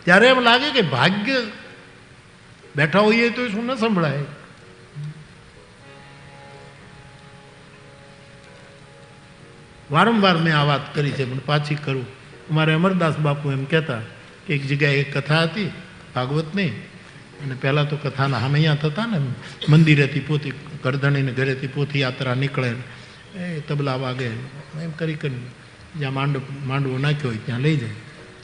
ત્યારે એમ લાગે કે ભાગ્ય બેઠા હોઈએ તો શું ન સંભળાય. વારંવાર મેં આ વાત કરી છે પણ પાછી કરું. અમારે અમરદાસ બાપુ એમ કહેતા કે એક જગ્યાએ એક કથા હતી ભાગવતની, અને પહેલાં તો કથાના હામૈયા થતા ને, મંદિરેથી પોથી કરધણીને ઘરેથી પોથી યાત્રા નીકળે, એ તબલા વાગે, એમ કરી જ્યાં માંડવો નાખ્યો હોય ત્યાં લઈ જાય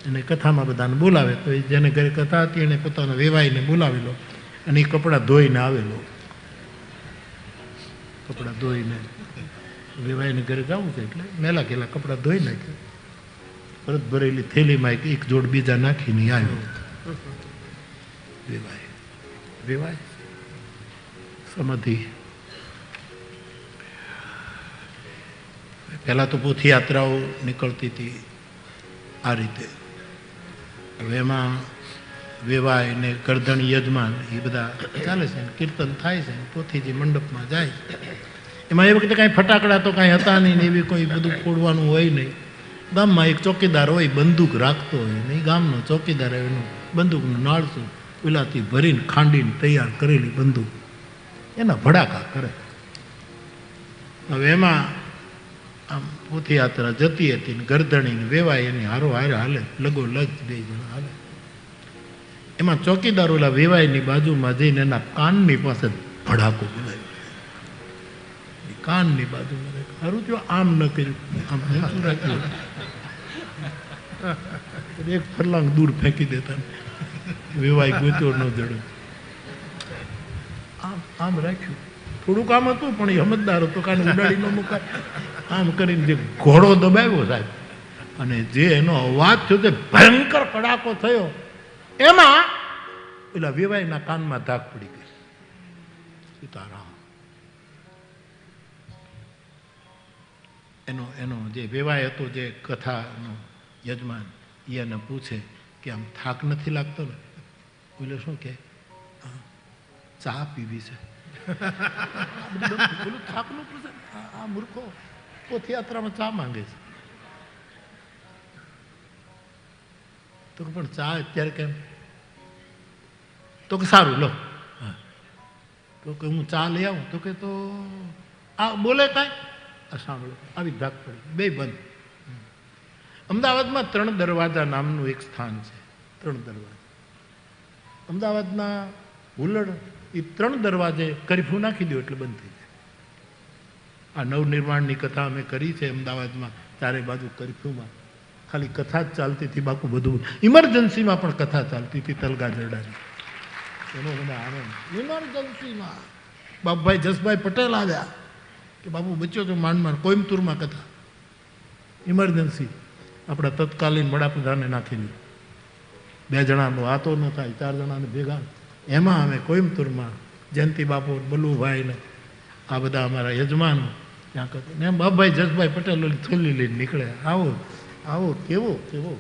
અને કથામાં બધાને બોલાવે. તો એ જેને ઘરે કથા હતી એને પોતાના વેવાઈને બોલાવેલો અને એ કપડાં ધોઈને આવેલો. કપડાં ધોઈને વેવાઈને ઘરે જવું છે એટલે મેલા ગયેલા કપડાં ધોઈ નાખ્યા, પરત ભરેલી થેલીમાં એક જોડ બીજા નાખીને આવ્યો. વેવાય સમાધિ. પહેલાં તો પોથી યાત્રાઓ નીકળતી હતી આ રીતે. હવે એમાં વેવાય ને કરધણ યજમાન એ બધા ચાલે છે, કીર્તન થાય છે, પોથીજી મંડપમાં જાય. એમાં એ વખતે કાંઈ ફટાકડા તો કાંઈ હતા નહીં ને એવી કોઈ બધું ફોડવાનું હોય નહીં. ગામમાં એક ચોકીદાર હોય, બંદૂક રાખતો હોય ને, ગામનો ચોકીદાર એનું બંદૂકનું નાળશું પેલાથી ભરીને ખાંડીને તૈયાર કરેલી બંદૂક એના ભડાકા કરે. હવે એમાં આમ પોથી યાત્રા જતી હતી ને ગરદણીને વેવાય એની હારો હારે હાલે, લગો લગ બે જણા હાલે. એમાં ચોકીદાર ઓલા વેવાયની બાજુમાં જઈને એના કાનની પાસે ભડાકો બોલાવ્યો. કાનની બાજુમાં સારું થયું આમ ન કર્યું, આમ શું રાખ્યું, એક ફરલાંગ દૂર ફેંકી દેતા, વેવાય ગોત્યો ન જડે, આમ આમ રાખ્યું. થોડું કામ હતું પણ એ સમજદાર હતો, કાને ઉડાડી ન મુકાય. આમ કરીને જે ઘોડો દબાવ્યો સાહેબ, અને જે એનો અવાજ થયો તે ભયંકર કડાકો થયો, એમાં પેલા વેવાયના કાનમાં ધાક પડી ગઈ. સીતારામ. એનો જે વેવાય હતો, જે કથાનો યજમાન, એને પૂછે કે આમ થાક નથી લાગતો ને? બોલે શું કે ચા પીવી છે. બોલું થાકનું પૂછે, આ મૂર્ખો પોથી યાત્રામાં ચા માંગે છે. તો પણ ચા અત્યારે કેમ? તો કે સારું લો. તો કે હું ચા લઈ આવું? તો કે તો આ બોલે કાંઈ સાંભળો, આવી ધાક પડી, બે બંધ. અમદાવાદમાં 3 દરવાજા નામનું એક સ્થાન છે. 3 દરવાજા અમદાવાદના હુલ્લડ, એ 3 દરવાજે કરફ્યુ નાખી દો એટલે બંધ થઈ જાય. આ નવનિર્માણની કથા અમે કરી છે અમદાવાદમાં, ચારે બાજુ કરફ્યુમાં ખાલી કથા જ ચાલતી હતી, બાકી બધું ઇમરજન્સીમાં પણ કથા ચાલતી હતી. તલગા જરડાની એનો મને આનંદ. ઇમરજન્સીમાં બાપભાઈ જસભાઈ પટેલ આવ્યા કે બાપુ બચ્યો તો માંડ કોઈમ્બતુરમાં કથા. ઇમરજન્સી આપણા તત્કાલીન વડાપ્રધાને નાખેલી. 2 જણાનો વાતો ન થાય, 4 જણાને ભેગા. એમાં અમે કોઈમ્બતુરમાં જયંતિ બાપુ, બલ્લુભાઈ ને આ બધા અમારા યજમાનો ત્યાં કરતા ને એમ બાપભાઈ જસભાઈ પટેલ ઓલી થેલી લઈને નીકળ્યા. આવો આવો કેવો કેવો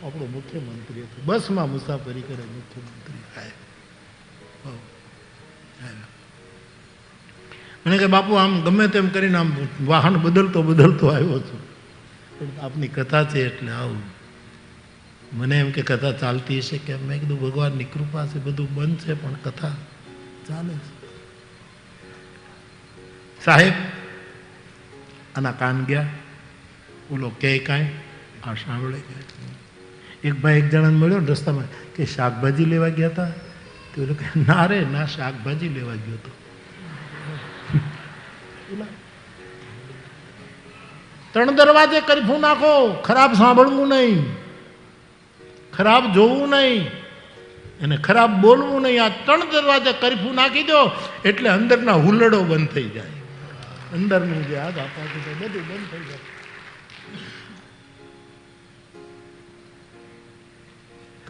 આપણો મુખ્યમંત્રી હતો. બસમાં મુસાફરી કરે મુખ્યમંત્રી સાહેબ. મને કે બાપુ આમ ગમે તેમ કરીને આમ વાહન બદલતો આવ્યો છું, પણ આપની કથા છે એટલે આવું. મને એમ કે કથા ચાલતી હશે કે? મેં કીધું ભગવાનની કૃપા છે, બધું બંધ છે પણ કથા ચાલે છે. સાહેબ આના કાન ગયા, ઓલો કે કાંઈ આ સાંભળે. એક ભાઈ એક જણાને મળ્યો ને રસ્તામાં કે શાકભાજી લેવા ગયા હતા. તો ઓલો કે ના રે ના, શાકભાજી લેવા ગયો હતો. 3 દરવાજે કરફ્યુ નાખો, ખરાબ સાંભળવું નહીં, ખરાબ જોવું નહીં અને ખરાબ બોલવું નહીં. આ 3 દરવાજે કરફ્યુ નાખી દો એટલે અંદરના હુલ્લડો બંધ થઈ જાય. અંદરનું જે હાથ આપવાથી બધું બંધ થઈ જાય.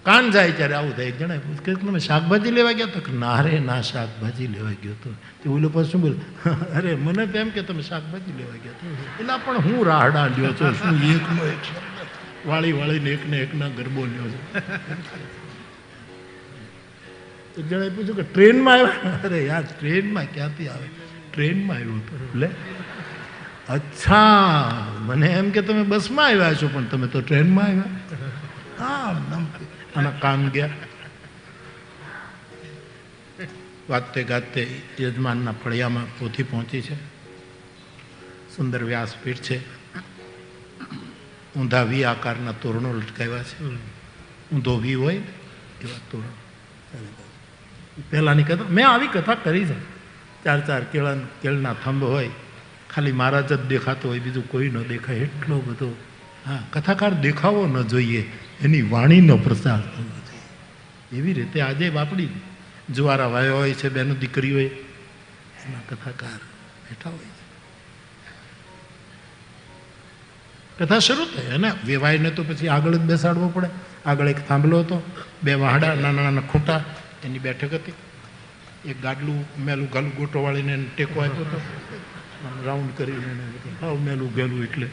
કાન જાય ત્યારે આવું થાય. એક જણા પૂછે કે તમે શાકભાજી લેવા ગયા તો? ના રે ના, શાકભાજી લેવા ગયો હતો. ઓલો પછી શું બોલે? અરે મને તો એમ કે તમે શાકભાજી લેવા ગયા તો. એટલે પણ હું રાહડા લ્યો છો, શું એકનો એક વાળીને એકને એકના ગરબો લ્યો છો. એક જણાએ પૂછ્યું કે ટ્રેનમાં આવ્યા? અરે યાર ટ્રેનમાં ક્યાંથી આવે, ટ્રેનમાં આવ્યો હતો. એટલે અચ્છા, મને એમ કે તમે બસમાં આવ્યા છો પણ તમે તો ટ્રેનમાં આવ્યા. હા, અને કામ ગયા. વાતે ગાતે યજમાનના ફળિયામાં પોથી પહોંચી છે. સુંદર વ્યાસપીઠ છે. ઊંધા વી આકારના તોરણો લટકાવ્યા છે. ઊંધો વી હોય એવા તોરણ. પહેલાંની કથા મેં આવી કથા કરી છે. 4 કેળના થંભ હોય, ખાલી મહારાજ જ દેખાતો હોય, બીજું કોઈ ન દેખાય એટલો બધો. હા, કથાકાર દેખાવો ન જોઈએ, એની વાણીનો પ્રસાર થવો જોઈએ. એવી રીતે આજે બાપડી જુવારા વાયો હોય છે, બેનો દીકરી હોય, એમાં કથાકાર બેઠા હોય છે. કથા શરૂ થાય અને વેવાયને તો પછી આગળ જ બેસાડવો પડે. આગળ એક થાંભલો હતો, 2 વાહડા, નાના નાના ખૂંટા, એની બેઠક હતી. એક ગાડલું મેલું ગાલું ગોટો વાળીને ટેકો આપ્યો હતો, રાઉન્ડ કરીને હાવ મેલું ગેલું. એટલે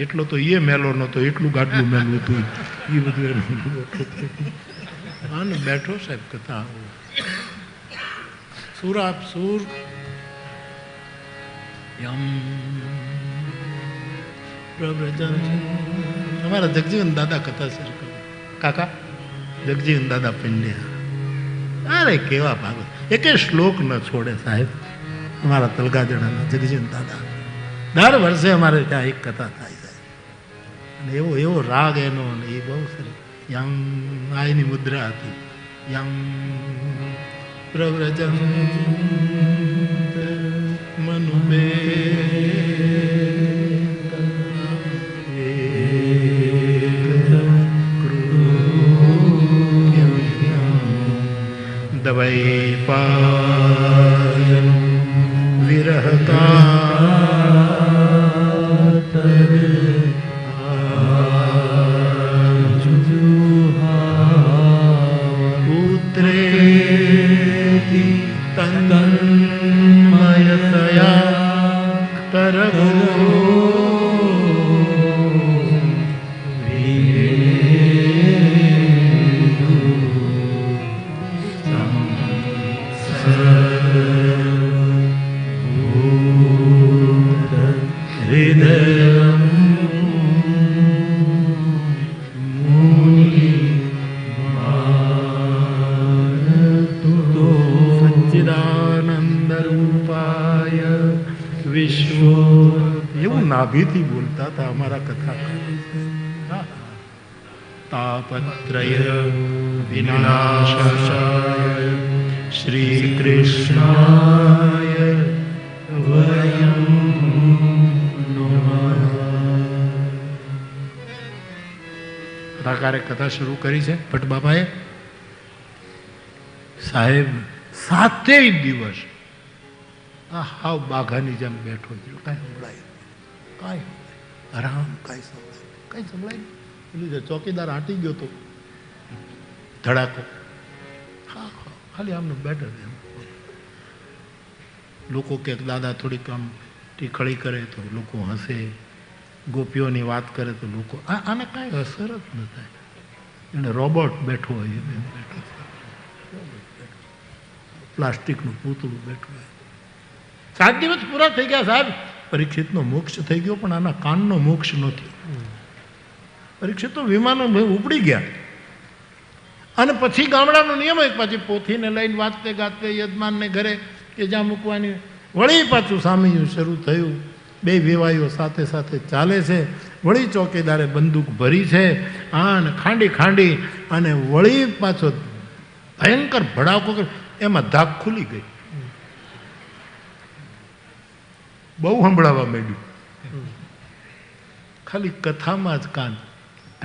એટલો તો એ મેલો નહોતો, એટલું ગાડલું મેલું હતું. એ બધું એનું હા ને બેઠો સાહેબ કથા. સુર આપ સુર યમ પ્રવ્રજન. અમારા જગજીવન દાદા કથા શરૂ કરે. કાકા જગજીવન દાદા પંડ્યા, અરે કેવા ભાગવત, એકે શ્લોક ન છોડે સાહેબ. અમારા તલગાજડાના જગજીવન દાદા દર વર્ષે અમારે ત્યાં એક કથા થાય છે. અને એવો રાગ એનો, અને એ બહુ સરસ. યમ આયની મુદ્રા હતી. યમ પ્રવ્રજન મનુબે દવાઈ પાય વિરહતા પુત્રેતિ તન્મયતયા તરવો નાભીથી બોલતા હતા અમારા કથા. તાપત્રય વિનાશાય શ્રી કૃષ્ણાય વયમ નમઃ. કથાકારે કથા શરૂ કરી છે ભટ્ટ બાપાએ. સાહેબ 7 દિવસ હાવ બાઘાની જેમ બેઠો છે. કાંઈ સંભળાય, કાંઈ આરામ, કાંઈ સંભળાય, કાંઈ સંભળાય નહીં. પેલું જે ચોકીદાર આંટી ગયો તો ધડાકો, હા હા, ખાલી આમને બેઠો. લોકો કે દાદા થોડીક આમ ટીખળી કરે તો લોકો હસે, ગોપીઓની વાત કરે તો લોકો આને કાંઈ અસર જ ન થાય. એને રોબોટ બેઠો હોય, બેઠો પ્લાસ્ટિકનું પૂતળું બેઠું હોય. 7 દિવસ પૂરા થઈ ગયા સાહેબ. પરીક્ષિતનો મોક્ષ થઈ ગયો, પણ આના કાનનો મોક્ષ ન થયો. પરીક્ષિત તો વિમાનો ઉપડી ગયા. અને પછી ગામડાનો નિયમ હોય, પાછી પોથીને લઈને વાંચતે ગાતે યજમાનને ઘરે કે જ્યાં મૂકવાની. વળી પાછું સામૈયું શરૂ થયું. 2 વેવાઈઓ સાથે સાથે ચાલે છે. વળી ચોકીદારે બંદૂક ભરી છે, આને ખાંડી ખાંડી, અને વળી પાછો ભયંકર ભડાકો. એમાં ધાક ખુલી ગઈ. બહુ સંભળાવા માંડ્યું. ખાલી કથામાં જ કાન.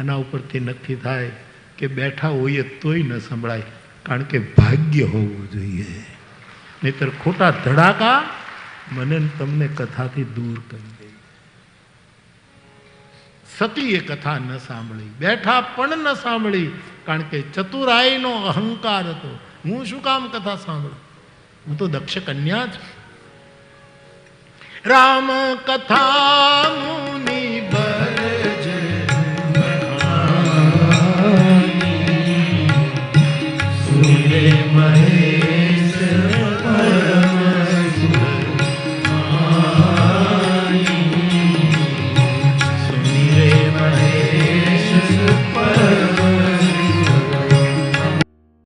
એના ઉપરથી નક્કી થાય કે બેઠા હોઈએ તોય ન સંભળાય, કારણ કે ભાગ્ય હોવું જોઈએ. નહીતર ખોટા ધડાકા મને તમને કથાથી દૂર કરી દે. સતીએ કથા ન સાંભળી, બેઠા પણ ન સાંભળી, કારણ કે ચતુરાઈનો અહંકાર હતો. હું શું કામ કથા સાંભળું? હું તો દક્ષ કન્યા છું. રામ કથા મુનિ